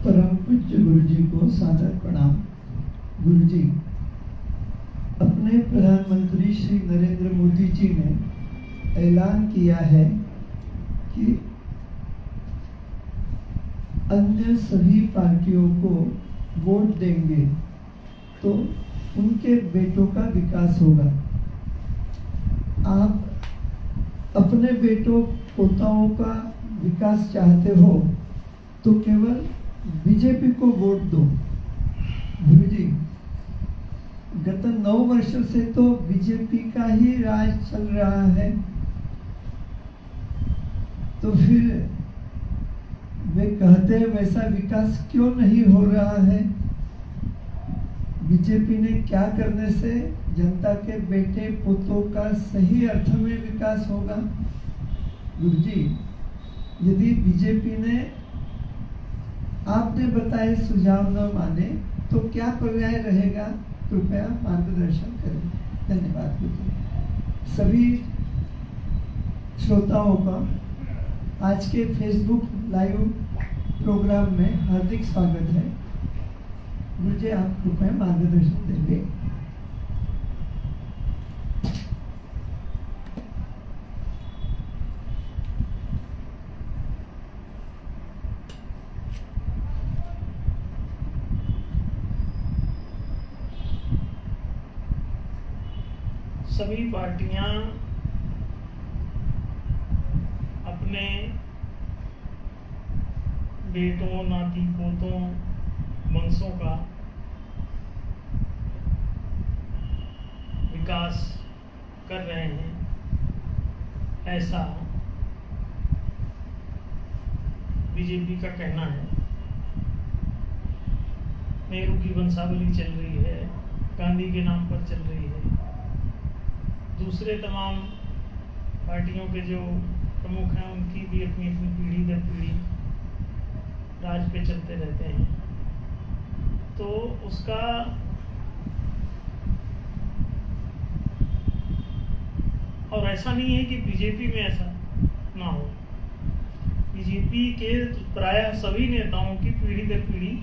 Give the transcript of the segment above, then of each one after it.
परम पूज्य गुरु जी को सादर प्रणाम। गुरु जी, अपने प्रधानमंत्री श्री नरेंद्र मोदी जी ने ऐलान किया है कि अन्य सभी पार्टियों को वोट देंगे तो उनके बेटों का विकास होगा। आप अपने बेटों पोताओं का विकास चाहते हो तो केवल बीजेपी को वोट दो। गुरु जी, गत 9 वर्ष से तो बीजेपी का ही राज चल रहा है, तो फिर वे कहते हैं वैसा विकास क्यों नहीं हो रहा है? बीजेपी ने क्या करने से जनता के बेटे पोतों का सही अर्थ में विकास होगा? गुरु जी, यदि बीजेपी ने आपने बताए सुझाव न माने तो क्या पर्याय रहेगा? कृपया मार्गदर्शन करें। धन्यवाद गुरु जी। सभी श्रोताओं का आज के फेसबुक लाइव प्रोग्राम में हार्दिक स्वागत है। मुझे आप कृपया मार्गदर्शन देंगे। सभी पार्टियां अपने बेटों, नाती पोतों, वंशों का विकास कर रहे हैं, ऐसा बीजेपी का कहना है। नेहरू की वंशावली चल रही है, गांधी के नाम पर चल रही है। दूसरे तमाम पार्टियों के जो प्रमुख हैं उनकी भी अपनी अपनी पीढ़ी दर पीढ़ी राज पे चलते रहते हैं, तो उसका और ऐसा नहीं है कि बीजेपी में ऐसा ना हो। बीजेपी के प्रायः सभी नेताओं की पीढ़ी दर पीढ़ी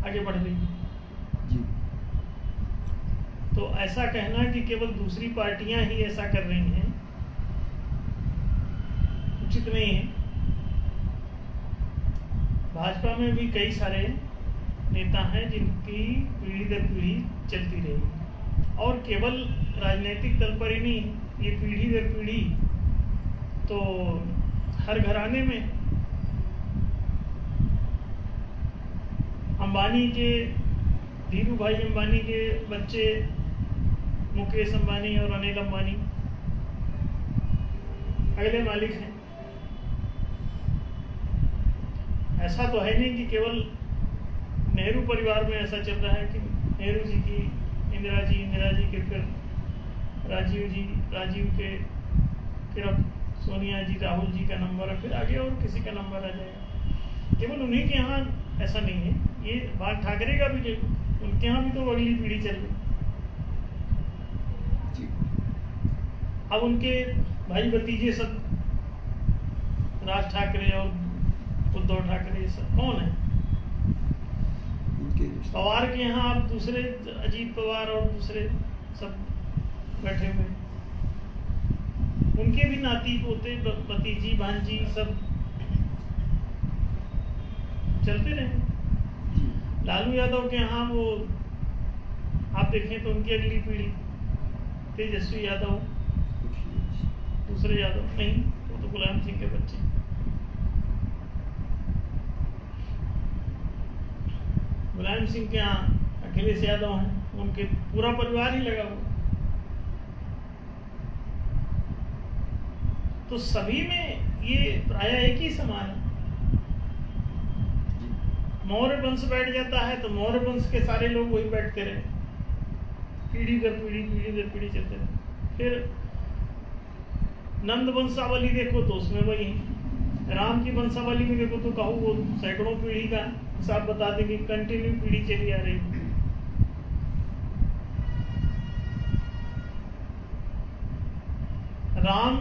आगे बढ़ रही है। तो ऐसा कहना कि केवल दूसरी पार्टियां ही ऐसा कर रही हैं, उचित नहीं है। भाजपा में भी कई सारे नेता हैं जिनकी पीढ़ी दर पीढ़ी चलती रही, और केवल राजनीतिक दल पर ही नहीं, ये पीढ़ी दर पीढ़ी तो हर घराने में अंबानी के, धीरू भाई अंबानी के बच्चे मुकेश अंबानी और अनिल अंबानी अगले मालिक हैं। ऐसा तो है नहीं कि केवल नेहरू परिवार में ऐसा चल रहा है कि नेहरू जी की इंदिरा जी के फिर राजीव के फिर अब सोनिया जी, राहुल जी का नंबर है, फिर आगे और किसी का नंबर आ जाएगा। केवल उन्हीं के यहाँ ऐसा नहीं है। ये बात ठाकरे का भी, उनके यहाँ भी तो अगली पीढ़ी चल रही। अब उनके भाई भतीजे सब, राज ठाकरे और उद्धव ठाकरे, सब कौन है? पवार के यहाँ अब दूसरे, अजीत पवार और दूसरे सब बैठे हुए, उनके भी नाती पोते, भतीजी, भांजी सब चलते रहे। लालू यादव के यहाँ वो आप देखें तो उनकी अगली पीढ़ी तेजस्वी यादव, दूसरे यादव नहीं, वो तो मुलायम सिंह के बच्चे। मुलायम सिंह के यहाँ अखिलेश यादव हैं, उनके पूरा परिवार ही लगा हुआ। तो सभी में ये प्रायः एक ही समान है। मौर्य वंश बैठ जाता है तो मौर्य वंश के सारे लोग वही बैठते रहे, पीढ़ी दर पीढ़ी चलते रहे। फिर नंद वंशावली देखो तो उसमें वही है। राम की वंशावली में देखो तो कहूँ वो सैकड़ों पीढ़ी का हिसाब बता देंगे, कंटिन्यू पीढ़ी चली आ रही। राम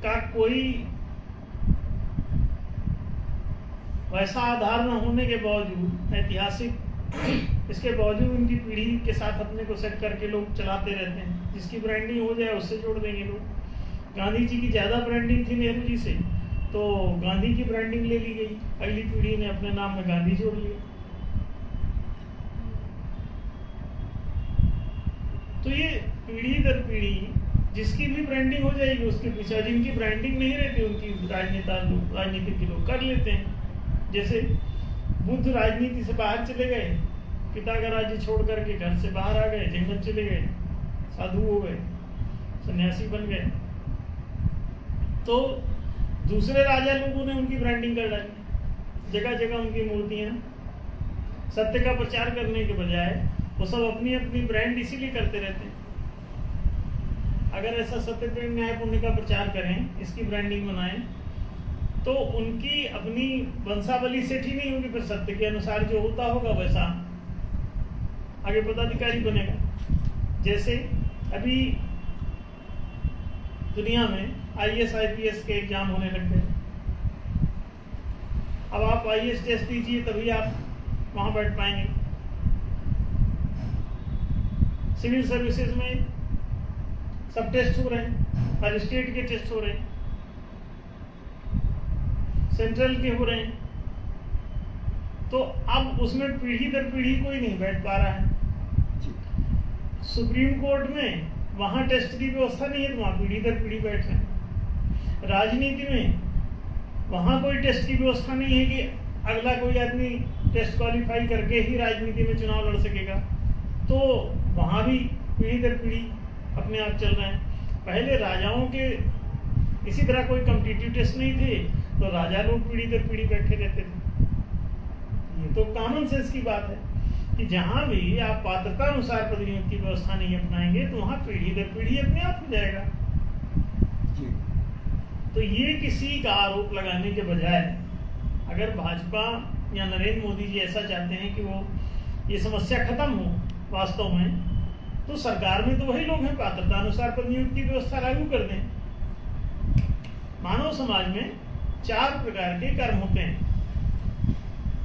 का कोई वैसा आधार न होने के बावजूद, ऐतिहासिक इसके बावजूद उनकी पीढ़ी के साथ अपने को सेट करके लोग चलाते रहते हैं। जिसकी ब्रांडिंग हो जाए उससे जोड़ देंगे लोग। गांधी जी की ज़्यादा ब्रांडिंग थी नेहरू जी से, तो गांधी की ब्रांडिंग ले ली गई, अगली पीढ़ी ने अपने नाम में गांधी जोड़ लिया। तो ये पीढ़ी दर पीढ़ी जिसकी भी ब्रांडिंग हो जाएगी उसके पीछे, जिनकी ब्रांडिंग नहीं रहती उनकी राजनीति के लोग कर लेते हैं। जैसे बुद्ध राजनीति से बाहर चले गए, पिता का राज्य छोड़ करके घर से बाहर आ गए, जंगल चले गए, साधु हो गए, सन्यासी बन गए, तो दूसरे राजा लोगों ने उनकी ब्रांडिंग कर डाली। जगह जगह उनकी मूर्तियां, सत्य का प्रचार करने के बजाय वो सब अपनी अपनी ब्रांड इसीलिए करते रहते हैं। अगर ऐसा सत्य प्रेम न्याय पुण्य का प्रचार करें, इसकी ब्रांडिंग बनाएं, तो उनकी अपनी वंशावली सेट ही नहीं होगी। फिर सत्य के अनुसार जो होता होगा वैसा आगे पदाधिकारी बनेगा। जैसे अभी दुनिया में IAS IPS के एग्जाम होने लग गए। अब आप IAS टेस्ट दीजिए तभी आप वहां बैठ पाएंगे। सिविल सर्विसेज में सब टेस्ट हो रहे हैं, हर स्टेट के टेस्ट हो रहे हैं, सेंट्रल के हो रहे हैं, तो अब उसमें पीढ़ी दर पीढ़ी कोई नहीं बैठ पा रहा है। सुप्रीम कोर्ट में वहां टेस्ट की व्यवस्था नहीं है, तो वहां पीढ़ी दर पीढ़ी बैठ रहे हैं। राजनीति में वहां कोई टेस्ट की व्यवस्था नहीं है कि अगला कोई आदमी टेस्ट क्वालिफाई करके ही राजनीति में चुनाव लड़ सकेगा, तो वहां भी पीढ़ी दर पीढ़ी अपने आप चल रहे हैं। पहले राजाओं के इसी तरह कोई कॉम्पिटिटिव टेस्ट नहीं थे, तो राजा लोग पीढ़ी दर पीढ़ी बैठे रहते थे। ये तो कॉमन सेंस की बात है कि जहां भी आप पात्रता अनुसार पद नियुक्ति की व्यवस्था नहीं अपनाएंगे तो वहां पीढ़ी दर पीढ़ी अपने आप हो जाएगा। तो ये किसी का आरोप लगाने के बजाय अगर भाजपा या नरेंद्र मोदी जी ऐसा चाहते हैं कि वो ये समस्या खत्म हो वास्तव में, तो सरकार में तो वही लोग हैं, पात्रता अनुसार पद नियुक्ति की व्यवस्था लागू कर दें। मानव समाज में 4 प्रकार के कर्म होते हैं: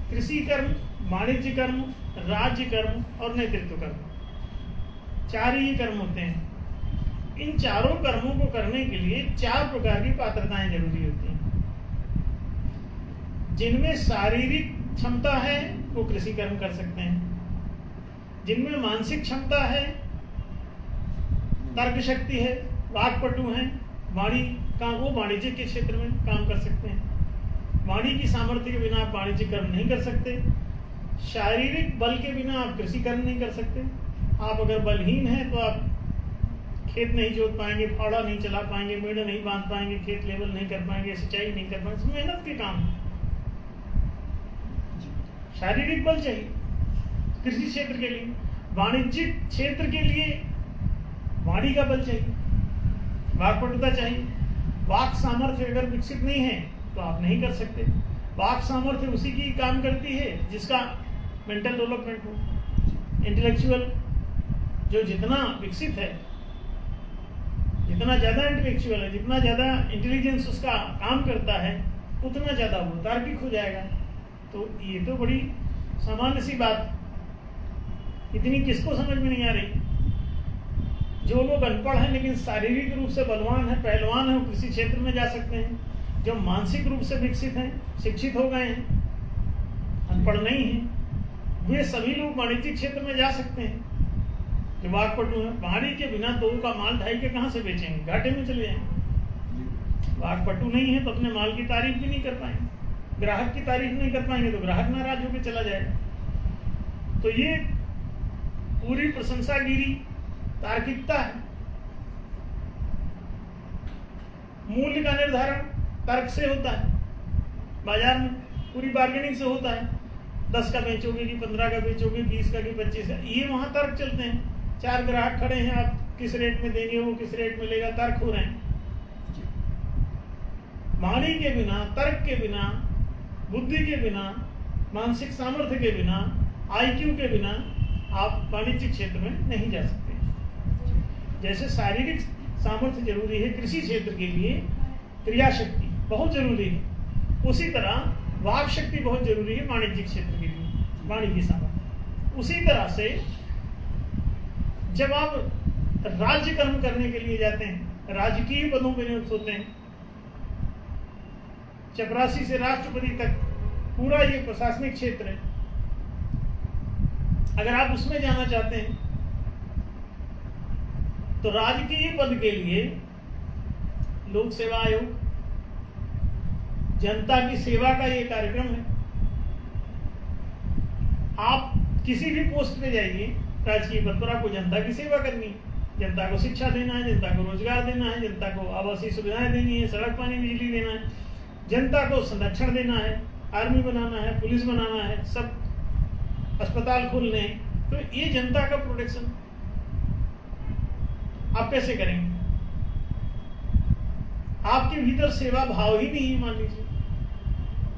कृषि कर्म, वाणिज्य कर्म, राज्य कर्म और नेतृत्व कर्म। 4 ही कर्म होते हैं। इन चारों कर्मों को करने के लिए 4 प्रकार की पात्रताएं जरूरी होती हैं। जिनमें शारीरिक क्षमता है वो कृषि कर्म कर सकते हैं, जिनमें मानसिक क्षमता है, तर्क शक्ति है, वाक्पटु हैं, वो वाणिज्य के क्षेत्र में काम कर सकते हैं। वाणी की सामर्थ्य के बिना आप वाणिज्य कर्म नहीं कर सकते। शारीरिक बल के बिना आप कृषि कर्म नहीं कर सकते। आप अगर बलहीन हैं तो आप खेत नहीं जोत पाएंगे, फावड़ा नहीं चला पाएंगे, मेड़ नहीं बांध पाएंगे, खेत लेवल नहीं कर पाएंगे, सिंचाई नहीं कर पाएंगे। मेहनत के काम है, शारीरिक बल चाहिए कृषि क्षेत्र के लिए। वाणिज्यिक क्षेत्र के लिए वाणी का बल चाहिए, वाक्पटुता चाहिए। वाक सामर्थ्य अगर विकसित नहीं है तो आप नहीं कर सकते। वाक सामर्थ्य उसी की काम करती है जिसका मेंटल डेवलपमेंट हो। इंटेलेक्चुअल जो जितना विकसित है, जितना ज्यादा इंटेलेक्चुअल है, जितना ज्यादा इंटेलिजेंस उसका काम करता है, उतना ज्यादा वो तार्किक हो जाएगा। तो ये तो बड़ी सामान्य सी बात, इतनी किसको समझ में नहीं आ रही। जो लोग अनपढ़ हैं लेकिन शारीरिक रूप से बलवान है, पहलवान है, वो कृषि क्षेत्र में जा सकते हैं। जो मानसिक रूप से विकसित हैं, शिक्षित हो गए हैं, अनपढ़ नहीं हैं, वे सभी लोग वाणिज्यिक क्षेत्र में जा सकते हैं। जो वाक्पटु है, वाणी के बिना तो का माल ढाई के कहाँ से बेचेंगे, घाटे में चले जाएंगे। वाक्पटु नहीं है तो अपने माल की तारीफ भी नहीं कर पाएंगे, ग्राहक की तारीफ नहीं कर पाएंगे तो ग्राहक नाराज होकर चला जाएगा। तो ये पूरी प्रशंसागिरी तार्किकता है। मूल्य का निर्धारण तर्क से होता है, बाजार में पूरी बार्गेनिंग से होता है। 10 का बेचोगे कि 15 का बेचोगे, 20 का कि 25 का, ये वहां तर्क चलते हैं। 4 ग्राहक खड़े हैं, आप किस रेट में देंगे, वो किस रेट में लेगा, तर्क हो रहे हैं। वाणी के बिना, तर्क के बिना, बुद्धि के बिना, मानसिक सामर्थ्य के बिना, IQ के बिना आप वाणिज्यिक क्षेत्र में नहीं जा सकते। जैसे शारीरिक सामर्थ्य जरूरी है कृषि क्षेत्र के लिए, क्रिया शक्ति बहुत जरूरी है, उसी तरह वाक शक्ति बहुत जरूरी है वाणिज्यिक क्षेत्र के लिए, वाणिज्य सामर्थ्य। उसी तरह से जब आप राज्य कर्म करने के लिए जाते हैं, राजकीय पदों पर नियुक्त होते हैं, चपरासी से राष्ट्रपति तक पूरा ये प्रशासनिक क्षेत्र है, अगर आप उसमें जाना चाहते हैं तो राजकीय पद के लिए लोक सेवा आयोग, जनता की सेवा का ये कार्यक्रम है। आप किसी भी पोस्ट पे जाइए राजकीय पद पर, आपको जनता की सेवा करनी है, जनता को शिक्षा देना है, जनता को रोजगार देना है, जनता को आवासीय सुविधाएं देनी है, सड़क पानी बिजली देना है, जनता को संरक्षण देना है, आर्मी बनाना है, पुलिस बनाना है, सब अस्पताल खोलने हैं। तो ये जनता का प्रोटेक्शन आप कैसे करेंगे? आपके भीतर सेवा भाव ही नहीं है, मान लीजिए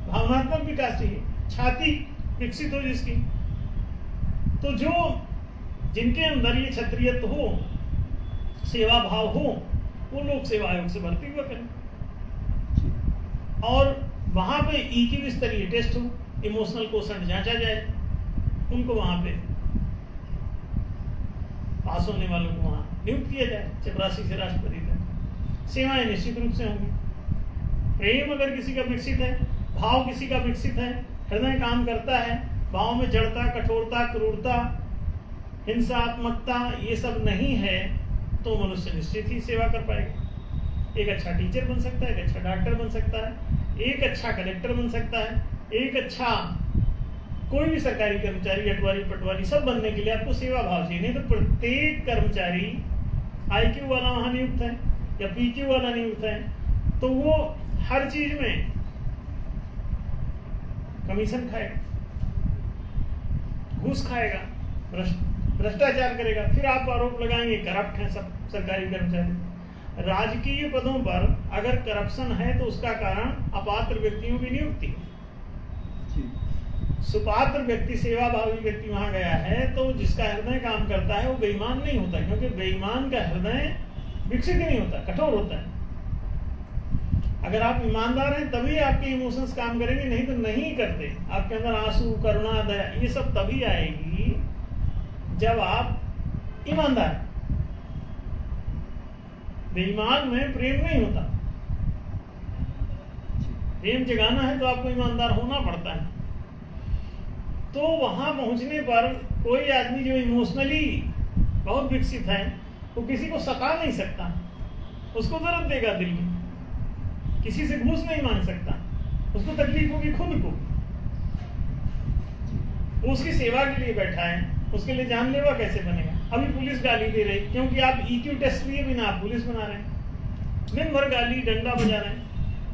भावनात्मक विकास चाहिए, छाती विकसित हो जिसकी, तो जो जिनके अंदर ये क्षत्रियत्व हो, सेवा भाव हो, वो लोक सेवा आयोग से भर्ती हुआ करें और वहां पे EQ स्तरीय टेस्ट हो, इमोशनल क्वोशंट जांचा जाए, उनको वहां पे पास होने वालों को वहां नियुक्त किया जाए, चपरासी से राष्ट्रपति तक। सेवाएं निश्चित रूप से होंगी। प्रेम अगर किसी का विकसित है, भाव किसी का विकसित है, हृदय काम करता है, भाव में जड़ता, कठोरता, क्रूरता, हिंसात्मकता ये सब नहीं है, तो मनुष्य निश्चित ही सेवा कर पाएगा। एक अच्छा टीचर बन सकता है, एक अच्छा डॉक्टर बन सकता है, एक अच्छा कलेक्टर बन सकता है, एक अच्छा कोई भी सरकारी कर्मचारी, अटवारी पटवारी, सब बनने के लिए आपको सेवा भाव चाहिए। नहीं तो प्रत्येक कर्मचारी IQ वाला वहां नियुक्त है या PQ वाला नियुक्त है, तो वो हर चीज में कमीशन खाएगा, घूस खाएगा, भ्रष्टाचार करेगा, फिर आप आरोप लगाएंगे करप्ट हैं सब सरकारी कर्मचारी। राजकीय पदों पर अगर करप्शन है तो उसका कारण अपात्र व्यक्तियों की नियुक्ति है। सुपात्र व्यक्ति, सेवा भावी व्यक्ति वहां गया है तो जिसका हृदय काम करता है वो बेईमान नहीं होता, क्योंकि बेईमान का हृदय विकसित ही नहीं होता, कठोर होता है। अगर आप ईमानदार हैं तभी आपके इमोशंस काम करेंगे, नहीं तो नहीं करते। आपके अंदर आंसू, करुणा, दया ये सब तभी आएगी जब आप ईमानदार। बेईमान में प्रेम नहीं होता। प्रेम जगाना है तो आपको ईमानदार होना पड़ता है। तो वहां पहुंचने पर कोई आदमी जो इमोशनली बहुत विकसित है वो किसी को सता नहीं सकता, उसको दर्द देगा दिल में, किसी से घूस नहीं मांग सकता, उसको तकलीफ होगी खुद को। वो उसकी सेवा के लिए बैठा है, उसके लिए जानलेवा कैसे बनेगा? अभी पुलिस गाली दे रही क्योंकि आप EQ टेस्ट लिए बिना आप पुलिस बना रहे हैं, दिन भर गाली डंडा बजा रहे हैं,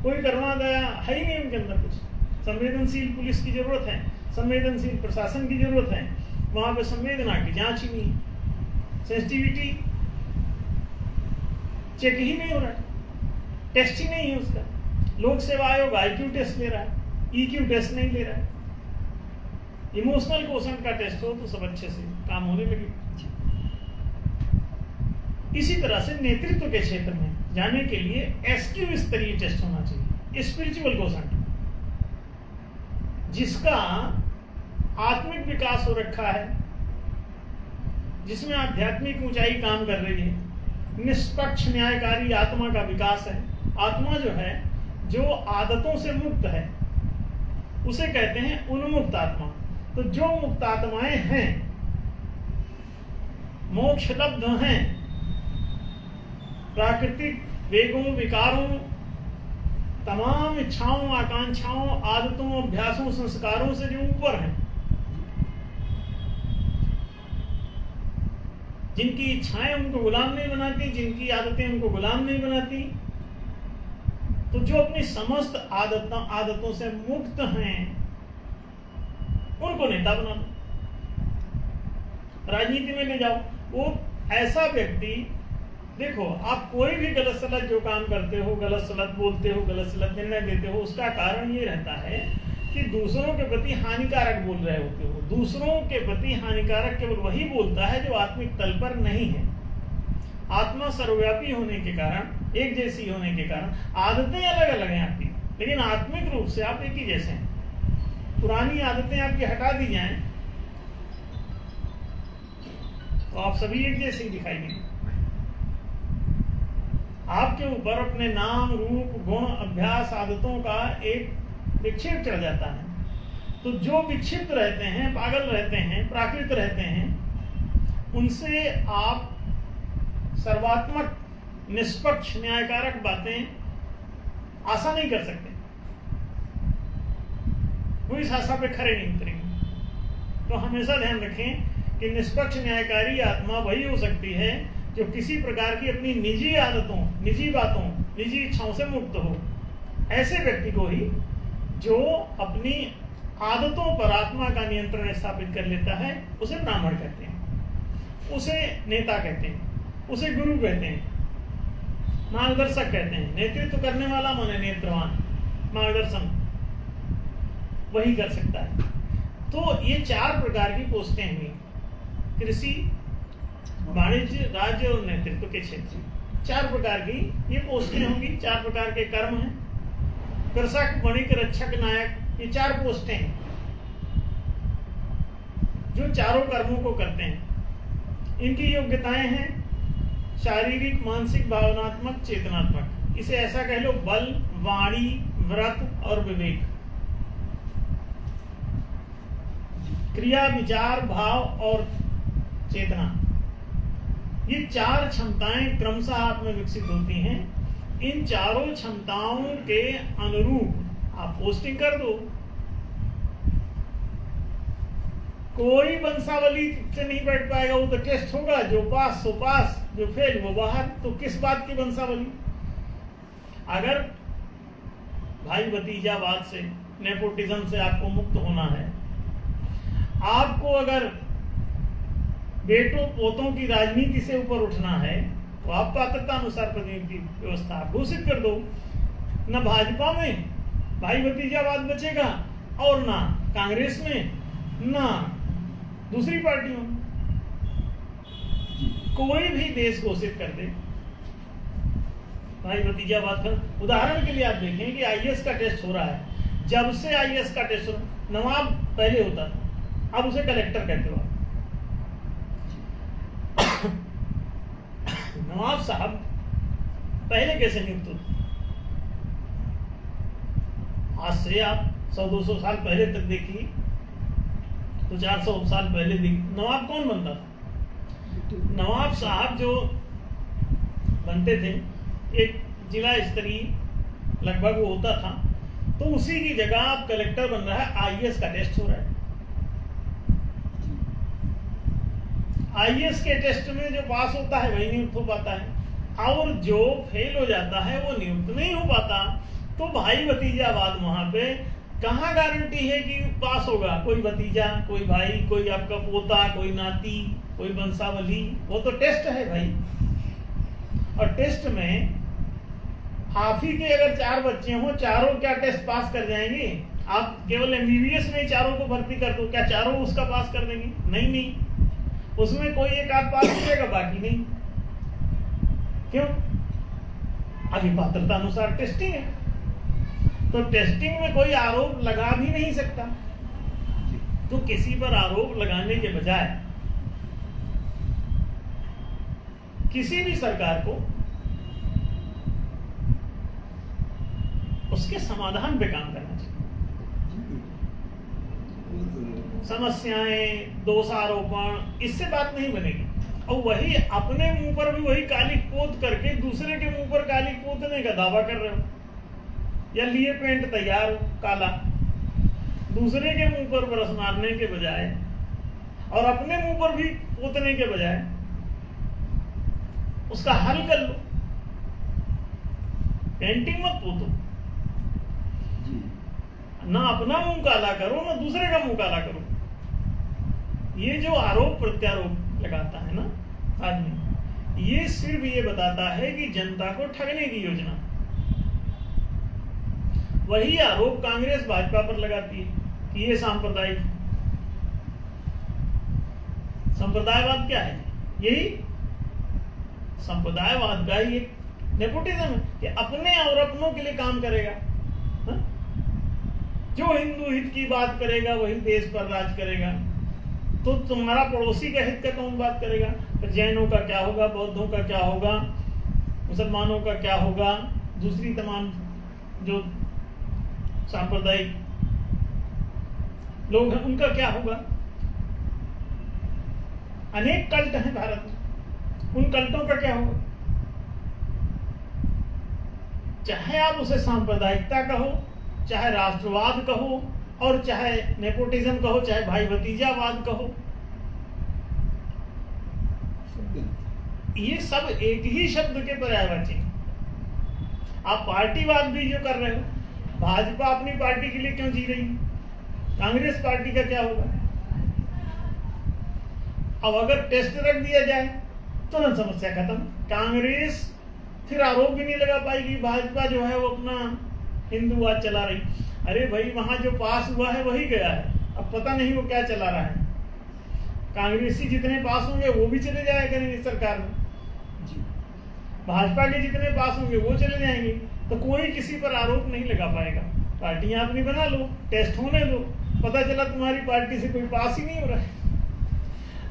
कोई करुणा दया है ही नहीं उनके अंदर कुछ। संवेदनशील पुलिस की जरूरत है, संवेदनशील प्रशासन की जरूरत है, वहां पे संवेदना की जांच ही नहीं, सेंसिटिविटी चेक ही नहीं हो रहा है, टेस्ट ही नहीं है उसका। लोक सेवा आयोग IQ टेस्ट ले रहा है, EQ टेस्ट नहीं ले रहा है। इमोशनल क्वोशंट का टेस्ट हो तो सब अच्छे से काम होने लगे। इसी तरह से नेतृत्व के क्षेत्र में जाने के लिए SQ स्तरीय टेस्ट होना चाहिए, स्पिरिचुअल क्वोशंट, जिसका आत्मिक विकास हो रखा है, जिसमें आध्यात्मिक ऊंचाई काम कर रही है, निष्पक्ष न्यायकारी आत्मा का विकास है। आत्मा जो है, जो आदतों से मुक्त है, उसे कहते हैं उन्मुक्त आत्मा। तो जो मुक्त आत्माएं हैं, मोक्षलब्ध हैं, प्राकृतिक वेगों, विकारों, तमाम इच्छाओं, आकांक्षाओं, आदतों, अभ्यासों, संस्कारों से जो ऊपर हैं, जिनकी इच्छाएं उनको गुलाम नहीं बनाती, जिनकी आदतें उनको गुलाम नहीं बनाती, तो जो अपनी समस्त आदतों से मुक्त हैं, उनको नेता बना दो, राजनीति में ले जाओ। वो ऐसा व्यक्ति, देखो आप कोई भी गलत सलत जो काम करते हो, गलत सलत बोलते हो, गलत सलत निर्णय देते हो, उसका कारण ये रहता है कि दूसरों के प्रति हानिकारक बोल रहे होते हो। दूसरों के प्रति हानिकारक केवल वही बोलता है जो आत्मिक तल पर नहीं है। आत्मा सर्वव्यापी होने के कारण, एक जैसी होने के कारण, आदतें अलग अलग हैं आपकी, लेकिन आत्मिक रूप से आप एक ही जैसे हैं। पुरानी आदतें आपकी हटा दी जाएं तो आप सभी एक जैसे ही दिखाई देंगे। आपके ऊपर अपने नाम, रूप, गुण, अभ्यास, आदतों का एक विक्षेप चढ़ जाता है। तो जो विक्षिप्त रहते हैं, पागल रहते हैं, प्राकृत रहते हैं, उनसे आप सर्वात्मक, निष्पक्ष, न्यायकारक बातें आशा नहीं कर सकते। वो इस आशा पे खरे नहीं उतरेंगे। तो हमेशा ध्यान रखें कि निष्पक्ष, न्यायकारी आत्मा वही हो सकती है जो किसी प्रकार की अपनी निजी आदतों, निजी बातों, निजी इच्छाओं से मुक्त हो। ऐसे व्यक्ति को ही जो अपनी आदतों पर आत्मा का नियंत्रण स्थापित कर लेता है, उसे ब्राह्मण कहते हैं, उसे नेता कहते हैं, उसे गुरु कहते हैं, मार्गदर्शक कहते हैं। नेतृत्व करने वाला माने नेत्रवान, मार्गदर्शन वही कर सकता है। तो ये 4 प्रकार की पोस्टें हुई: कृषि, वाणिज्य, राज्य और नेतृत्व के क्षेत्र। 4 प्रकार की ये पोस्टें होंगी, 4 प्रकार के कर्म हैं। कृषक, वणिक, रक्षक, नायक, ये 4 पोस्टें हैं जो चारों कर्मों को करते हैं। इनकी योग्यताएं हैं शारीरिक, मानसिक, भावनात्मक, चेतनात्मक। इसे ऐसा कह लो: बल, वाणी, व्रत और विवेक। क्रिया, विचार, भाव और चेतना, ये 4 क्षमताएं क्रमशः आप में विकसित होती हैं। इन चारों क्षमताओं के अनुरूप आप पोस्टिंग कर दो। कोई वंशावली से नहीं बैठ पाएगा, वो तो टेस्ट होगा, जो पास सो पास, जो फेल वो बाहर। तो किस बात की वंशावली? अगर भाई भतीजावाद से, नेपोटिज्म से आपको मुक्त होना है, आपको अगर बेटों पोतों की राजनीति से ऊपर उठना है, तो आप पात्रता अनुसार प्रतिनिधि व्यवस्था घोषित कर दो। न भाजपा में भाई भतीजावाद बचेगा और ना कांग्रेस में, ना दूसरी पार्टियों में। कोई भी देश घोषित कर दे भाई भतीजावाद का। उदाहरण के लिए आप देखें कि आईएएस का टेस्ट हो रहा है। जब से आईएएस का टेस्ट नवाब पहले होता था, अब उसे कलेक्टर कहते हो। नवाब साहब पहले कैसे नियुक्त होते? आज से आप 100-200 साल पहले तक देखिए, तो 400 साल पहले देखिए, नवाब कौन बनता था? नवाब साहब जो बनते थे, एक जिला स्तरीय लगभग वो होता था, तो उसी की जगह आप कलेक्टर बन रहा है। आईएएस का टेस्ट हो रहा है। आईएएस के टेस्ट में जो पास होता है वही नियुक्त हो पाता है, और जो फेल हो जाता है वो नियुक्त नहीं हो पाता। तो भाई भतीजावाद वहां पे कहाँ गारंटी है कि पास होगा? कोई भतीजा, कोई भाई, कोई आपका पोता, कोई नाती, कोई वंशावली, वो तो टेस्ट है भाई। और टेस्ट में आप ही के अगर 4 बच्चे हो, चारों क्या टेस्ट पास कर जाएंगे? आप केवल एमबीबीएस में चारों को भर्ती कर दो, क्या चारों उसका पास कर देंगे? नहीं, उसमें कोई एक आध पास करेगा, बाकी नहीं। क्यों? अभी पात्रता अनुसार टेस्टिंग है, तो टेस्टिंग में कोई आरोप लगा भी नहीं सकता। तो किसी पर आरोप लगाने के बजाय किसी भी सरकार को उसके समाधान पे काम करना चाहिए। समस्याएं, दोषारोपण, इससे बात नहीं बनेगी। और वही अपने मुंह पर भी वही काली पोत करके दूसरे के मुंह पर काली पोतने का दावा कर रहे हो, या लिए पेंट तैयार हो काला, दूसरे के मुंह पर बरस मारने के बजाय और अपने मुंह पर भी पोतने के बजाय उसका हल कर लो। पेंटिंग मत पोतो, ना अपना मुंह काला करो, ना दूसरे का मुंह काला करो। ये जो आरोप प्रत्यारोप लगाता है ना आदमी, ये सिर्फ ये बताता है कि जनता को ठगने की योजना। वही आरोप कांग्रेस भाजपा पर लगाती है कि ये सांप्रदायिक। संप्रदायवाद क्या है? यही संप्रदायवाद का ही एक नेपोटिज्म है कि अपने और अपनों के लिए काम करेगा। जो हिंदू हित की बात करेगा वही देश पर राज करेगा। तो तुम्हारा पड़ोसी का हित का कौन बात करेगा? फिर जैनों का क्या होगा, बौद्धों का क्या होगा, मुसलमानों का क्या होगा, दूसरी तमाम जो सांप्रदायिक लोग हैं उनका क्या होगा? अनेक कल्ट हैं भारत में, उन कल्टों का क्या होगा? चाहे आप उसे सांप्रदायिकता कहो, चाहे राष्ट्रवाद कहो, और चाहे नेपोटिज्म कहो, चाहे भाई भतीजावाद कहो, ये सब एक ही शब्द के पर्यायवाची। आप पार्टीवाद भी जो कर रहे हो, भाजपा अपनी पार्टी के लिए क्यों जी रही है? कांग्रेस पार्टी का क्या होगा? अब अगर टेस्ट रख दिया जाए तो ना समस्या खत्म। कांग्रेस फिर आरोप भी नहीं लगा पाएगी भाजपा जो है वो अपना हिंदूवाद चला रही। अरे भाई, वहां जो पास हुआ है वही गया है, अब पता नहीं वो क्या चला रहा है। कांग्रेसी जितने पास होंगे वो भी चले जाया करेंगे सरकार में, भाजपा के जितने पास होंगे वो चले जाएंगे, तो कोई किसी पर आरोप नहीं लगा पाएगा। पार्टियां अपनी बना लो, टेस्ट होने दो, पता चला तुम्हारी पार्टी से कोई पास ही नहीं हो रहा है,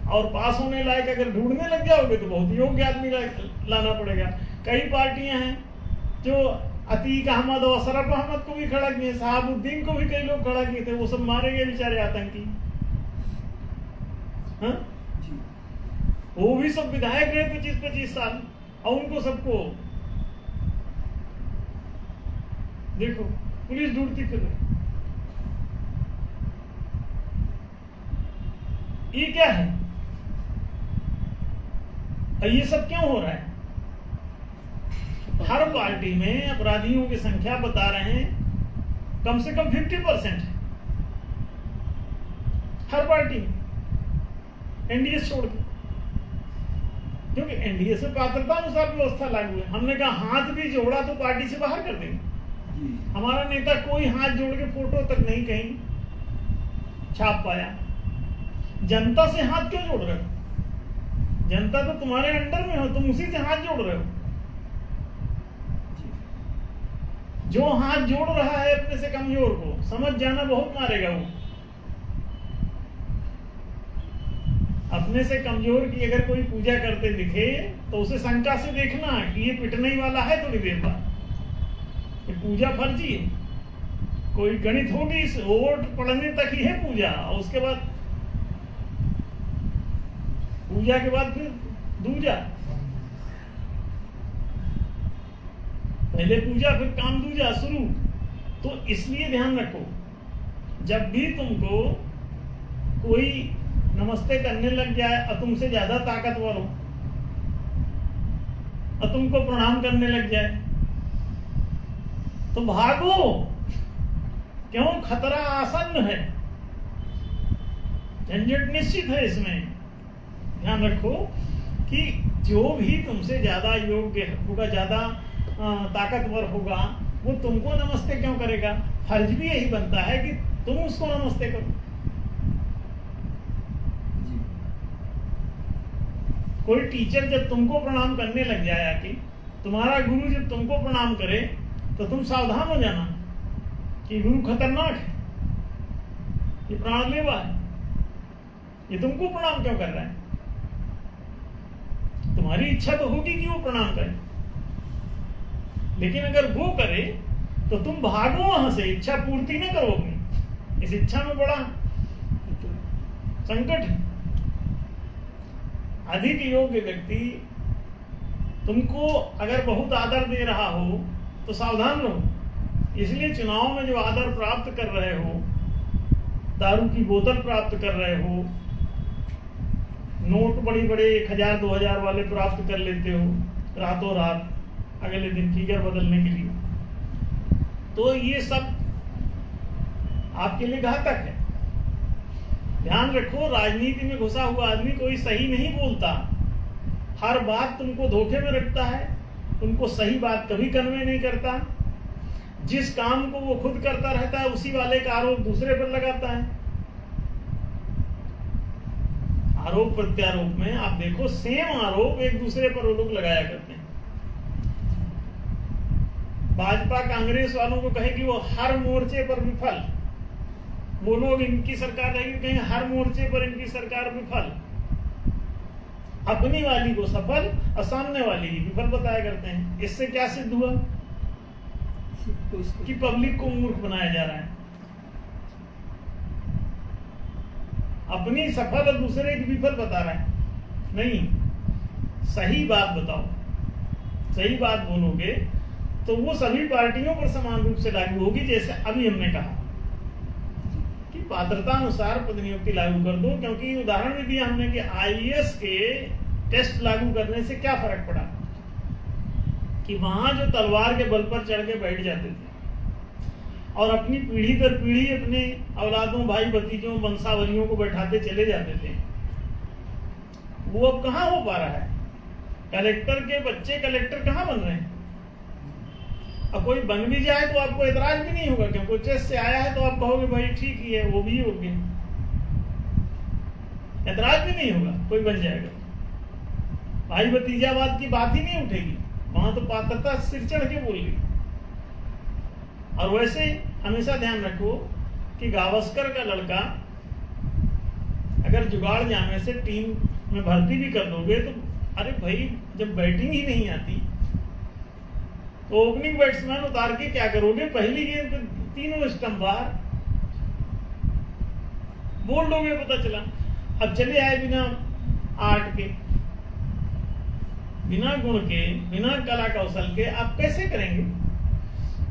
और पास होने लायक अगर ढूंढने लग जाओगे तो बहुत योग्य आदमी लाना पड़ेगा। कई पार्टियां हैं जो अतीक अहमद और शरफ अहमद को भी खड़ा किए, शहाबुद्दीन को भी कई लोग खड़ा किए थे, वो सब मारे गए बेचारे आतंकी। हाँ? वो भी सब विधायक रहे 25-25 साल, और उनको सबको देखो पुलिस ढूंढती फिर रही। ये क्या है? और ये सब क्यों हो रहा है? हर पार्टी में अपराधियों की संख्या बता रहे हैं कम से कम 50% है हर पार्टी में, एनडीए छोड़ के, क्योंकि एनडीए से पात्रता अनुसार व्यवस्था लागू है। हमने कहा हाथ भी जोड़ा तो पार्टी से बाहर कर देंगे। हमारा नेता कोई हाथ जोड़ के फोटो तक नहीं कहीं छाप पाया। जनता से हाथ क्यों जोड़ रहे हो? जनता तो तुम्हारे अंडर में हो, तुम उसी से हाथ जोड़ रहे हो। जो हाथ जोड़ रहा है अपने से कमजोर को, समझ जाना बहुत मारेगा वो। अपने से कमजोर की अगर कोई पूजा करते दिखे तो उसे शंका से देखना कि ये पिटने ही वाला है थोड़ी देर बाद, ये पूजा फर्जी है। कोई गणित होगी, वोट पढ़ने तक ही है पूजा, और उसके बाद पूजा के बाद फिर दूजा, पहले पूजा फिर काम दूजा शुरू। तो इसलिए ध्यान रखो, जब भी तुमको कोई नमस्ते करने लग जाए और तुमसे ज्यादा ताकतवर हो और तुमको प्रणाम करने लग जाए तो भागो, क्यों? खतरा आसन्न है, झंझट निश्चित है। इसमें ध्यान रखो कि जो भी तुमसे ज्यादा योग्य होगा, ज्यादा ताकतवर होगा, वो तुमको नमस्ते क्यों करेगा? फर्ज भी यही बनता है कि तुम उसको नमस्ते करो। कोई टीचर जब तुमको प्रणाम करने लग जाए, कि तुम्हारा गुरु जब तुमको प्रणाम करे, तो तुम सावधान हो जाना कि गुरु खतरनाक है, ये प्राणलेवा है, ये तुमको प्रणाम क्यों कर रहा है? तुम्हारी इच्छा तो होगी कि वो प्रणाम करे, लेकिन अगर वो करे तो तुम भागो वहां से, इच्छा पूर्ति न करो अपनी। इस इच्छा में बड़ा संकट है। अधिक योग्य व्यक्ति तुमको अगर बहुत आदर दे रहा हो तो सावधान रहो। इसलिए चुनाव में जो आदर प्राप्त कर रहे हो, दारू की बोतल प्राप्त कर रहे हो, नोट बड़ी बड़े 1000-2000 वाले प्राप्त कर लेते हो रातों रात अगले दिन फिगर बदलने के लिए, तो ये सब आपके लिए घातक है। ध्यान रखो, राजनीति में घुसा हुआ आदमी कोई सही नहीं बोलता, हर बात तुमको धोखे में रखता है, तुमको सही बात कभी कन्वे नहीं करता। जिस काम को वो खुद करता रहता है उसी वाले का आरोप दूसरे पर लगाता है। आरोप प्रत्यारोप में आप देखो, सेम आरोप एक दूसरे पर वो लोग लगाया करते हैं। भाजपा कांग्रेस वालों को कहे कि वो हर मोर्चे पर विफल, वो लोग इनकी सरकार रहेगी, कहीं हर मोर्चे पर इनकी सरकार विफल, अपनी वाली को सफल और सामने वाली की विफल बताया करते हैं। इससे क्या सिद्ध हुआ कि पब्लिक को मूर्ख बनाया जा रहा है। अपनी सफल और दूसरे की विफल बता रहा है। नहीं, सही बात बताओ, सही बात बोलोगे तो वो सभी पार्टियों पर समान रूप से लागू होगी। जैसे अभी हमने कहा कि पात्रता अनुसार पदनियुक्ति लागू कर दो, क्योंकि उदाहरण भी दिया हमने कि आईएएस के टेस्ट लागू करने से क्या फर्क पड़ा कि वहां जो तलवार के बल पर चढ़ के बैठ जाते थे और अपनी पीढ़ी दर पीढ़ी अपने औलादों, भाई भतीजों, वंशावलियों को बैठाते चले जाते थे, वो अब कहां हो पा रहा है। कलेक्टर के बच्चे कलेक्टर कहां बन रहे हैं। अब कोई बन भी जाए तो आपको एतराज भी नहीं होगा, क्योंकि चेस से आया है तो आप कहोगे भाई ठीक ही है, वो भी हो गया, एतराज भी नहीं होगा, कोई बन जाएगा। भाई भतीजावाद की बात ही नहीं उठेगी, वहां तो पात्रता सिर चढ़ के बोल गई। और वैसे हमेशा ध्यान रखो कि गावस्कर का लड़का अगर जुगाड़ जाने से टीम में भर्ती भी कर दोगे तो अरे भाई जब बैटिंग ही नहीं आती तो ओपनिंग बैट्समैन उतार के क्या करोगे। पहली गेंद पे तीनों स्टंप बाहर, बोल दोगे पता चला। अब चले आए बिना आर्ट के, बिना गुण के, बिना कला कौशल के, आप कैसे करेंगे।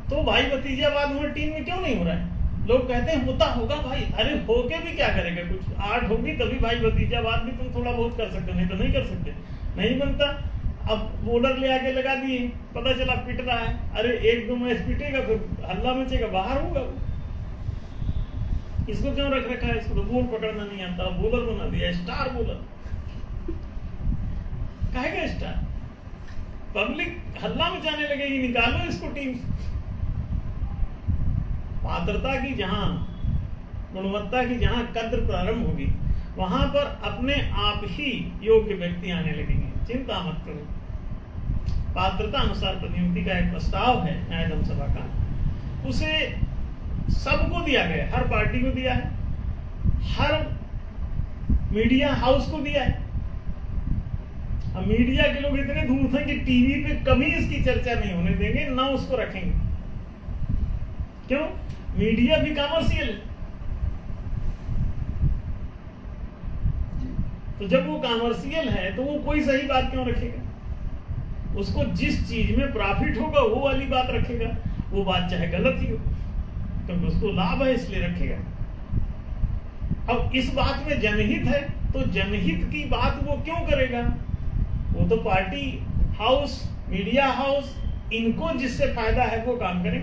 तो भाई भतीजावाद हमारी टीम में क्यों नहीं हो रहा है। लोग कहते हैं होता होगा भाई, अरे होके भी क्या करेगा, कुछ आर्ट होगी तभी भाई भतीजावाद भी तुम थोड़ा बहुत कर सकते हो, नहीं तो नहीं कर सकते, नहीं बनता। अब बॉलर ले आके लगा दिए, पता चला पिट रहा है, अरे एक दो मैच पिटेगा फिर हल्ला मचेगा, बाहर होगा। इसको क्यों रख रखा है, इसको तो बॉल पकड़ना नहीं आता, बॉलर बना दिया स्टार बॉलर। कहेगा स्टार, पब्लिक हल्ला मचाने लगेगी, निकालो इसको टीम। पात्रता की जहां, गुणवत्ता की जहां कद्र प्रारंभ होगी वहां पर अपने आप ही योग्य व्यक्ति आने लगेंगे, चिंता मत करो। पात्रता अनुसार पदनियुक्ति का एक प्रस्ताव है न्यायधर्म सभा का, उसे सबको दिया गया, हर पार्टी को दिया है, हर मीडिया हाउस को दिया है। अब मीडिया के लोग इतने दूर थे कि टीवी पे कभी इसकी चर्चा नहीं होने देंगे, ना उसको रखेंगे। क्यों? मीडिया भी कमर्शियल है। तो जब वो कमर्शियल है तो वो कोई सही बात क्यों रखेगा। उसको जिस चीज में प्रॉफिट होगा वो वाली बात रखेगा, वो बात चाहे गलत ही हो, क्योंकि उसको लाभ है इसलिए रखेगा। अब इस बात में जनहित है तो जनहित की बात वो क्यों करेगा। वो तो पार्टी हाउस, मीडिया हाउस, इनको जिससे फायदा है वो काम करें।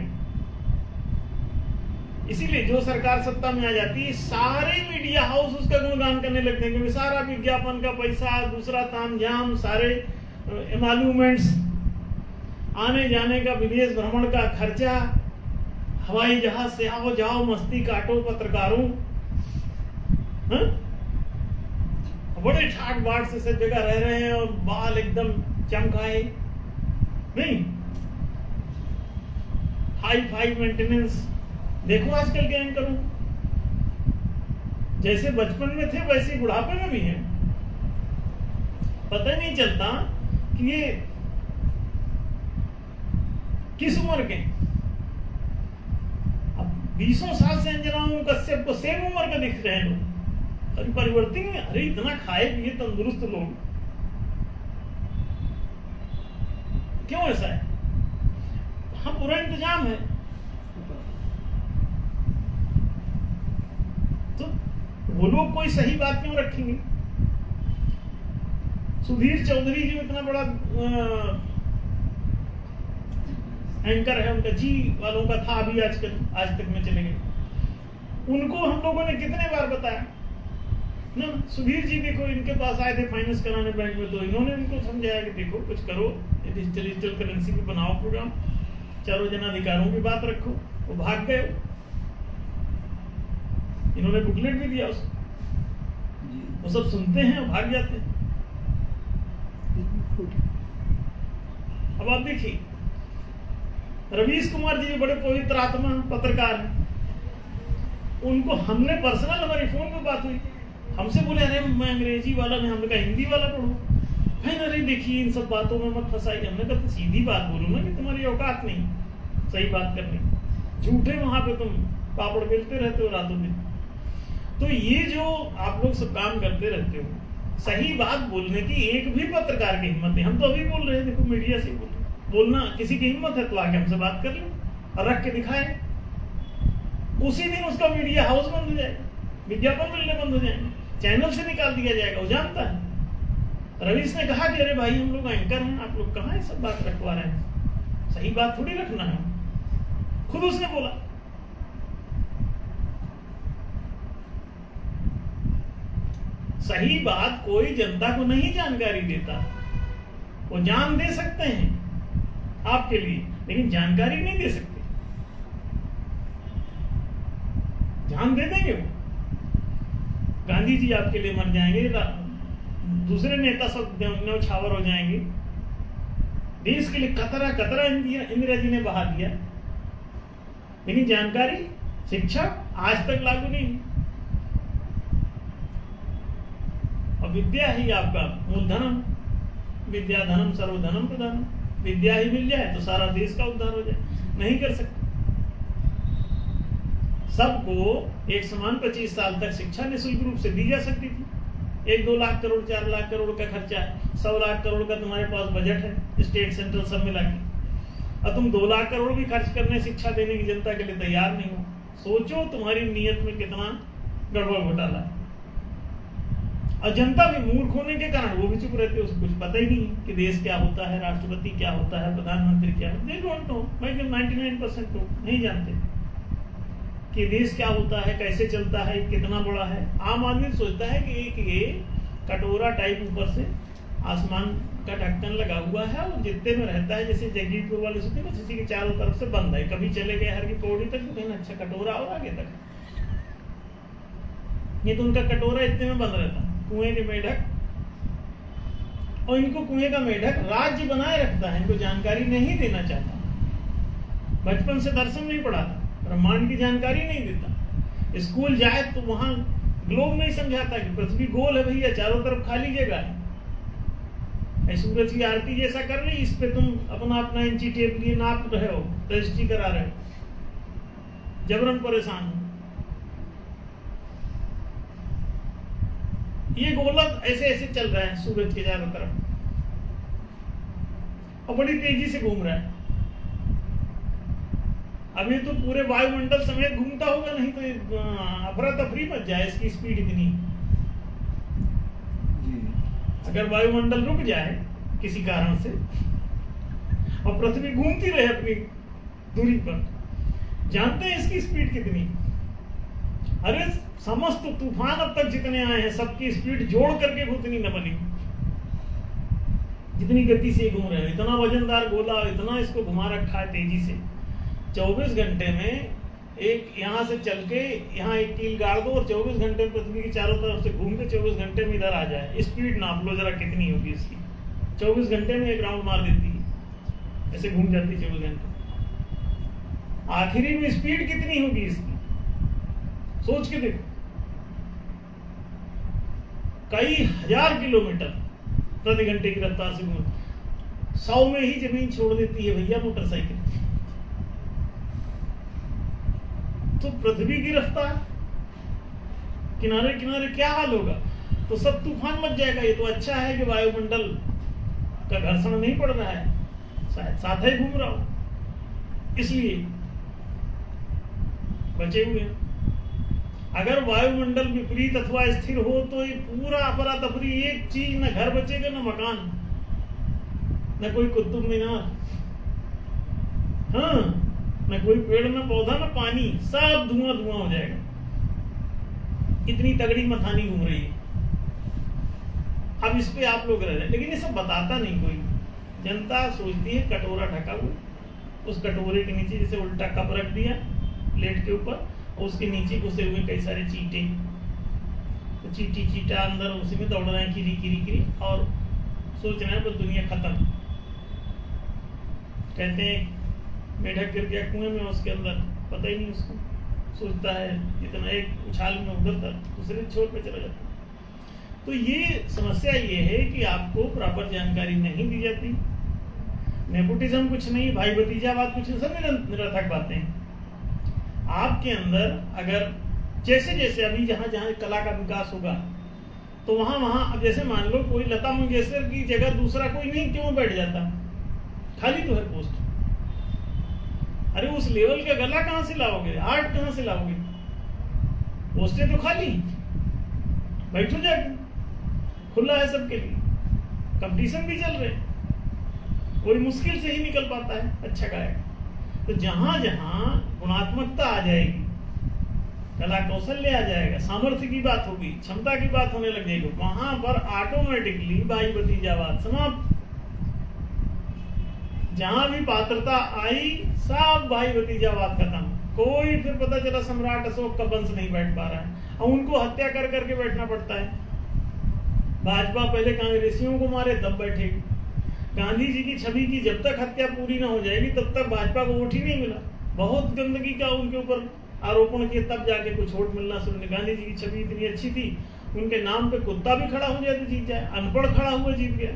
इसीलिए जो सरकार सत्ता में आ जाती है सारे मीडिया हाउस उसका गुणगान करने लगते हैं, क्योंकि सारा विज्ञापन का पैसा, दूसरा तामझाम, सारे एमालूमेंट्स, आने जाने का, विदेश भ्रमण का खर्चा, हवाई जहाज से आओ जाओ, मस्ती काटो पत्रकारों, बड़े ठाट बाट से सब जगह रह रहे हैं और बाल एकदम चमकाए नहीं, हाई फाई मेंटेनेंस। देखो आजकल के एंकरों, जैसे बचपन में थे वैसे बुढ़ापे में भी हैं। पता नहीं चलता कि ये किस उम्र के। अब 20 साल से अंजनाओं कश्यप को सेम उम्र का दिख रहे हैं लोग। अरे परिवर्तन में, अरे इतना खाए पिए तंदुरुस्त लोग, क्यों ऐसा है। हाँ, पूरा इंतजाम है। तो वो लोग कोई सही बात क्यों रखेंगे। सुधीर चौधरी जो इतना बड़ा एंकर है, उनका जी वालों का था, अभी आज तक में चले गए। उनको हम लोगों ने कितने बार बताया ना। सुधीर जी देखो, इनके पास आए थे फाइनेंस कराने बैंक में, तो इन्होंने इनको समझाया कि देखो कुछ करो, डिजिटल करेंसी पे बनाओ प्रोग्राम, चारों जनाधिकारों की बात रखो। वो भाग गए, इन्होंने बुकलेट भी दिया उसको, वो सब सुनते हैं और भाग जाते हैं। अब आप देखिए, रवीश कुमार जी बड़े पवित्र आत्मा पत्रकार हैं, उनको हमने पर्सनल, हमारी फोन पे बात हुई, हमसे बोले अरे मैं अंग्रेजी वाला नहीं, हमने कहा हिंदी वाला पढ़ो। भाई अरे देखिए इन सब बातों में मत फंसाइए। हमने कहा तो सीधी बात बोलो ना कि तुम्हारी औकात नहीं सही बात करनी, झूठे वहां पे तुम पापड़ बेलते रहते हो रातों दिन। तो ये जो आप लोग सब काम करते रहते हो, सही बात बोलने की एक भी पत्रकार की हिम्मत नहीं। हम तो अभी बोल रहे हैं, देखो मीडिया से बोलना किसी की हिम्मत है तो आके हमसे बात कर ले और रख के दिखाए, उसी दिन उसका मीडिया हाउस बंद हो जाएगा, विज्ञापन मिलने बंद हो जाएंगे, चैनल से निकाल दिया जाएगा। वो जानता है। रवीश ने कहा कि अरे भाई हम लोग एंकर हैं, आप लोग कहाँ ये सब बात रखवा रहे हैं, सही बात थोड़ी रखना है। खुद उसने बोला। सही बात कोई जनता को नहीं जानकारी देता। वो जान दे सकते हैं आपके लिए, लेकिन जानकारी नहीं दे सकते। जान दे देंगे वो, गांधी जी आपके लिए मर जाएंगे, दूसरे नेता सब न्यौछावर हो जाएंगे, देश के लिए कतरा कतरा इंदिरा जी ने बहा दिया, लेकिन जानकारी, शिक्षा आज तक लागू नहीं। और विद्या ही आपका मूलधनम, विद्या धनम सर्वधनम प्रधानम। विद्या ही मिल जाए तो सारा देश का उद्धार हो जाए। नहीं कर सकते। सबको एक समान 25 साल तक शिक्षा निःशुल्क रूप से दी जा सकती थी। 1-2 लाख करोड़ 4 लाख करोड़ का खर्चा है, 100 लाख करोड़ का तुम्हारे पास बजट है स्टेट सेंट्रल सब मिला के, और तुम 2 लाख करोड़ भी खर्च करने शिक्षा देने की जनता के लिए तैयार नहीं हो। सोचो तुम्हारी नीयत में कितना गड़बड़ घोटाला है। और जनता भी मूर्ख होने के कारण वो भी चुप रहते, उसको कुछ पता ही नहीं कि देश क्या होता है, राष्ट्रपति क्या होता है, प्रधानमंत्री क्या है। दे डोंट नो, मैं 99% तो नहीं जानते कि देश क्या होता है, कैसे चलता है, कितना बड़ा है। आम आदमी सोचता है कि एक ये कटोरा टाइप ऊपर से आसमान का ढक्कन लगा हुआ है और जितने में रहता है, जैसे जगदीशपुर वाले सोचते हैं इसी के चारों तरफ से बंद है, कभी चले गए हर की पौड़ी तक तो कहना अच्छा कटोरा और आगे तक। ये तो उनका कटोरा इतने में बंद रहता, कुएं के मेढक, और इनको कुएं का मेढक राज्य बनाए रखता है, इनको जानकारी नहीं देना चाहता। बचपन से दर्शन नहीं पढ़ाता, ब्रह्मांड की जानकारी नहीं देता। स्कूल जाए तो वहां ग्लोब नहीं समझाता कि पृथ्वी गोल है भैया, चारों तरफ खाली जगह है, सूरज की आरती जैसा कर रही, इस पे तुम अपना इंची टेप लिए नाप रहे हो, रजिस्ट्री करा रहे हो, जबरन परेशान हो। ये गोलक ऐसे ऐसे चल रहा है सूरज के चारों तरफ और बड़ी तेजी से घूम रहा है। अभी तो पूरे वायुमंडल समेत घूमता होगा, नहीं तो अफरा तफरी मच जाए, इसकी स्पीड इतनी। अगर वायुमंडल रुक जाए किसी कारण से और पृथ्वी घूमती रहे अपनी दूरी पर, जानते हैं इसकी स्पीड कितनी? अरे समस्त तूफान अब तक जितने आए हैं सबकी स्पीड जोड़ करके उतनी न बनी, जितनी गति से घूम रहे हैं। इतना वजनदार गोला, इतना इसको घुमा रखा है तेजी से। 24 घंटे में एक यहाँ से चल के यहाँ एक कील गाड़ दो और 24 घंटे में पृथ्वी की चारों तरफ से घूम के 24 घंटे में इधर आ जाए, स्पीड नाप लो जरा कितनी होगी इसकी। 24 घंटे में एक राउंड मार देती है, ऐसे घूम जाती है 24 घंटे। आखिरी में स्पीड कितनी होगी इसकी, सोच के देखो। कई हजार किलोमीटर प्रति घंटे की रफ्तार से घूम, 100 में ही जमीन छोड़ देती है भैया मोटरसाइकिल। तो पृथ्वी की रफ्तार, किनारे किनारे क्या हाल होगा? तो सब तूफान मच जाएगा। ये तो अच्छा है कि वायुमंडल का घर्षण नहीं पड़ रहा है, शायद साथ ही घूम रहा हो, इसलिए बचे हुए हैं। अगर वायुमंडल विपरीत अथवा स्थिर हो तो ये पूरा अफरा तफरी, एक चीज, न घर बचेगा न मकान, न कोई कुतुब मीनार, हाँ, न कोई पेड़ न पौधा न पानी, सब धुआं धुआं हो जाएगा। इतनी तगड़ी मथानी घूम रही है। अब इस पे आप लोग रह रहे हैं, लेकिन ये सब बताता नहीं कोई। जनता सोचती है कटोरा ढका हुआ, उस कटोरे के नीचे जैसे उल्टा कप रख दिया प्लेट के ऊपर, और उसके नीचे घुसे हुए कई सारे चीटे, तो चीटी चीटा अंदर उसी में दौड़ रहे हैं किरी किरी किरी, और सोच रहे हैं बस दुनिया खत्म। कहते हैं मेढक गिर गया कुएं में, उसके अंदर पता ही नहीं उसको, सोचता है इतना एक उछाल में उधर तक दूसरे छोर पे चला जाता है। तो ये समस्या ये है कि आपको प्रॉपर जानकारी नहीं दी जाती। नेपोटिज्म कुछ नहीं, भाई भतीजावाद कुछ नहीं, सब निरर्थक बातें हैं। आपके अंदर अगर जैसे जैसे अभी जहाँ जहाँ कला का विकास होगा तो वहां वहां, अब जैसे मान लो कोई लता मंगेशकर की जगह दूसरा कोई नहीं क्यों बैठ जाता, खाली तो है पोस्ट। अरे उस लेवल का गला कहां से लाओगे, आर्ट कहां से लाओगे, पोस्टें तो खाली, बैठो जाके, खुला है सबके लिए, कंपटीशन भी चल रहे, कोई मुश्किल से ही निकल पाता है अच्छा गायक। तो जहां जहां गुणात्मकता आ जाएगी, कला कौशल्य आ जाएगा, सामर्थ्य की बात होगी, क्षमता की बात होने लग जाएगी, वहां पर ऑटोमेटिकली भाई भतीजावाद समाप्त। जहां भी पात्रता आई सब भाई भतीजावाद खत्म। कोई फिर पता चला सम्राट अशोक का वंश नहीं बैठ पा रहा है और उनको हत्या कर करके बैठना पड़ता है। भाजपा पहले कांग्रेसियों को मारे तब बैठेगी। गांधी जी की छवि की जब तक हत्या पूरी ना हो जाएगी तब तक भाजपा को वोट ही नहीं मिला। बहुत गंदगी का उनके ऊपर आरोपण किए तब जाके कुछ वोट मिलना शुरू। गांधी जी की छवि इतनी अच्छी थी, उनके नाम पे कुत्ता भी खड़ा हो जाए तो जीत जाए, अनपढ़ खड़ा हुआ जीत गया,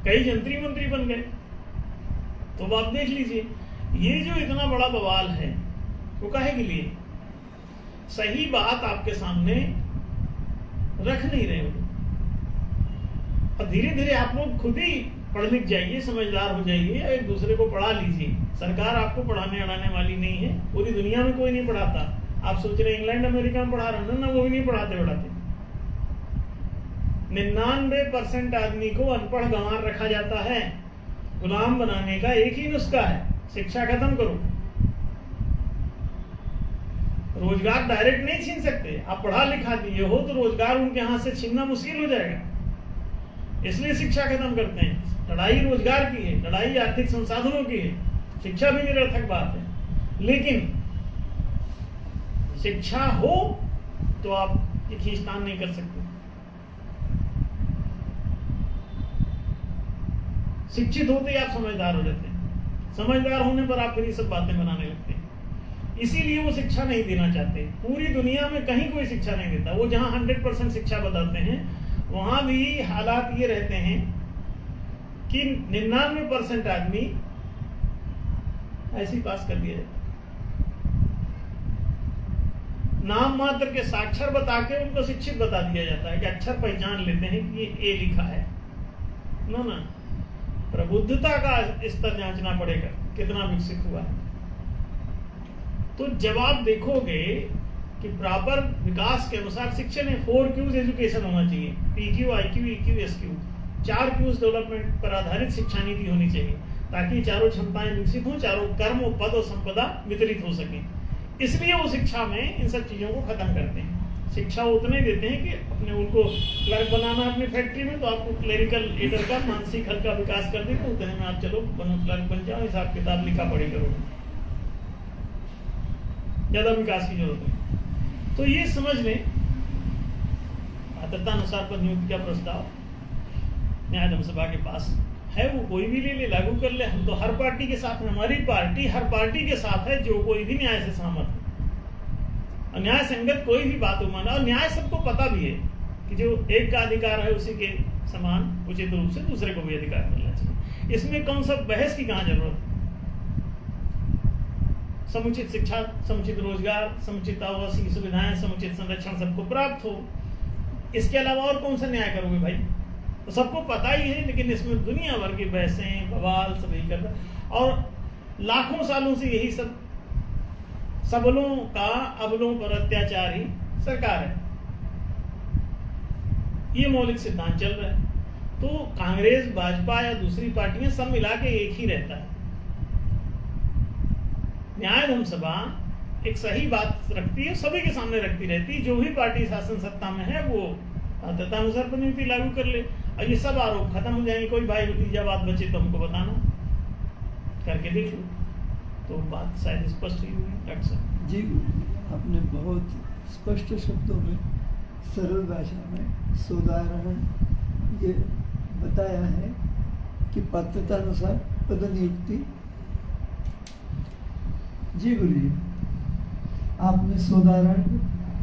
कई मंत्री मंत्री बन गए। तो आप देख लीजिए ये जो इतना बड़ा बवाल है वो काहे के लिए, सही बात आपके सामने रख नहीं रहे हो। और धीरे धीरे आप लोग खुद ही पढ़ लिख जाइए, समझदार हो जाइए, एक दूसरे को पढ़ा लीजिए। सरकार आपको पढ़ाने अड़ाने वाली नहीं है, पूरी दुनिया में कोई नहीं पढ़ाता। आप सोच रहे इंग्लैंड अमेरिका में पढ़ा रहे ना, वो भी नहीं पढ़ाते पढ़ाते। 99% आदमी को अनपढ़ गंवार रखा जाता है। गुलाम बनाने का एक ही नुस्खा है, शिक्षा खत्म करो। रोजगार डायरेक्ट नहीं छीन सकते, आप पढ़ा लिखा दिए हो तो रोजगार उनके हाथ से छीनना मुश्किल हो जाएगा, इसलिए शिक्षा खत्म करते हैं। लड़ाई रोजगार की है, लड़ाई आर्थिक संसाधनों की है, शिक्षा भी निरर्थक बात है। लेकिन शिक्षा हो तो आप ये खींचतान नहीं कर सकते। शिक्षित होते ही आप समझदार हो जाते हैं, समझदार होने पर आप फिर ये सब बातें बनाने लगते हैं। इसीलिए वो शिक्षा नहीं देना चाहते। पूरी दुनिया में कहीं कोई शिक्षा नहीं देता। वो जहां 100% शिक्षा बताते हैं वहां भी हालात ये रहते हैं कि 99% आदमी ऐसे पास कर दिया जाता। नाम मात्र के साक्षर बता के उनको शिक्षित बता दिया जाता है कि अक्षर पहचान लेते हैं कि ये ए लिखा है। ना, प्रबुद्धता का स्तर जांचना पड़ेगा कितना विकसित हुआ है। तो जब आप देखोगे कि प्रॉपर विकास के अनुसार शिक्षण है, 4 Qs एजुकेशन होना चाहिए, PQ, IQ, EQ, SQ, 4 Qs development पर आधारित शिक्षा नीति होनी चाहिए, ताकि चारों क्षमताएं विकसित हों, चारों कर्म, पद और संपदा वितरित हो सके। इसलिए वो शिक्षा में इन सब चीजों को खत्म करते हैं। शिक्षा उतने देते हैं कि अपने उनको क्लर्क बनाना अपनी फैक्ट्री में, तो आपको क्लेरिकल एडर का मानसिक हल्का विकास कर देते, उतने में आप चलो बनो क्लर्क बन जाओ, हिसाब किताब लिखा पढ़ी करो, ज्यादा विकास की जरूरत नहीं। तो ये समझ लें, पात्रतानुसार पद नियुक्ति का प्रस्ताव न्याय सभा के पास है, वो कोई भी ले ले, लागू कर ले। हम तो हर पार्टी के साथ हैं, हमारी पार्टी हर पार्टी के साथ है जो कोई भी न्याय से सहमत है, और न्याय संगत कोई भी बात माना। और न्याय सबको पता भी है कि जो एक का अधिकार है उसी के समान उचित रूप से दूसरे को भी अधिकार मिलना चाहिए। इसमें कौन सा बहस की कहां जरूरत। समुचित शिक्षा, समुचित रोजगार, समुचित आवासीय सुविधाएं, समुचित संरक्षण सबको प्राप्त हो, इसके अलावा और कौन सा न्याय करोगे भाई। तो सबको पता ही है, लेकिन इसमें दुनिया भर की बहसें, बवाल सब यही कर रहा। और लाखों सालों से यही सब सबलों का अबलों पर अत्याचार ही सरकार है, ये मौलिक सिद्धांत चल रहा है। तो कांग्रेस, भाजपा या दूसरी पार्टियां सब मिला के एक ही रहता है। न्याय सभा एक सही बात रखती है, सभी के सामने रखती रहती है। जो भी पार्टी शासन सत्ता में है वो पात्रतानुसार पद नियुक्ति लागू कर ले और ये सब आरोप खत्म हो जाएंगे। कोई भाई भतीजा बात बचे तो हमको बताना, करके देख लो, तो बात शायद स्पष्ट ही हुई। डॉक्टर साहब जी, आपने बहुत स्पष्ट शब्दों में, सरल भाषा में, सोदाहरण ये बताया है कि पात्रतानुसार पद नियुक्ति जी गुरु जी, आपने सोदारण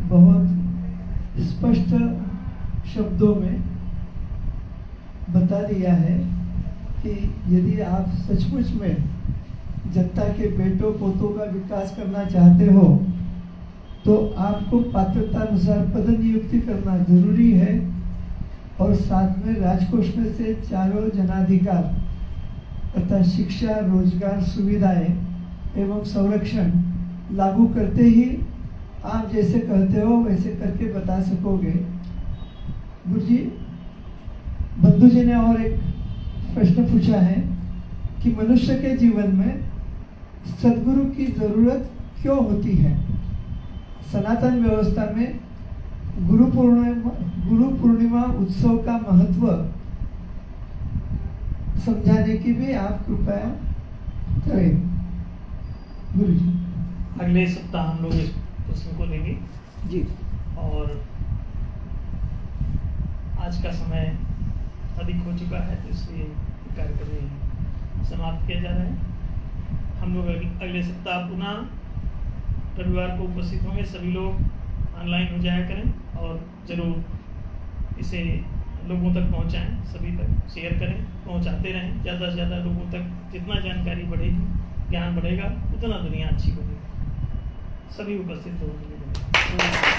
बहुत स्पष्ट शब्दों में बता दिया है कि यदि आप सचमुच में जनता के बेटों पोतों का विकास करना चाहते हो तो आपको पात्रता अनुसार पद नियुक्ति करना जरूरी है और साथ में राजकोष में से चारों जनाधिकार तथा शिक्षा, रोजगार, सुविधाएं एवं संरक्षण लागू करते ही आप जैसे कहते हो वैसे करके बता सकोगे। गुरुजी, बंधु जी ने और एक प्रश्न पूछा है कि मनुष्य के जीवन में सद्गुरु की जरूरत क्यों होती है। सनातन व्यवस्था में गुरु पूर्णिमा उत्सव का महत्व समझाने की भी आप कृपया करें गुरु जी। अगले सप्ताह हम लोग इस प्रश्न को लेंगे जी। और आज का समय अधिक हो चुका है तो इसलिए कार्यक्रम समाप्त किया जा रहा है। हम लोग अगले सप्ताह पुनः रविवार को उपस्थित होंगे। सभी लोग ऑनलाइन हो जाया करें और जरूर इसे लोगों तक पहुंचाएं, सभी तक शेयर करें, पहुंचाते रहें। ज़्यादा से ज़्यादा लोगों तक जितना जानकारी बढ़ेगी, ज्ञान बढ़ेगा, उतना दुनिया अच्छी बनेगी। सभी उपस्थित होंगे।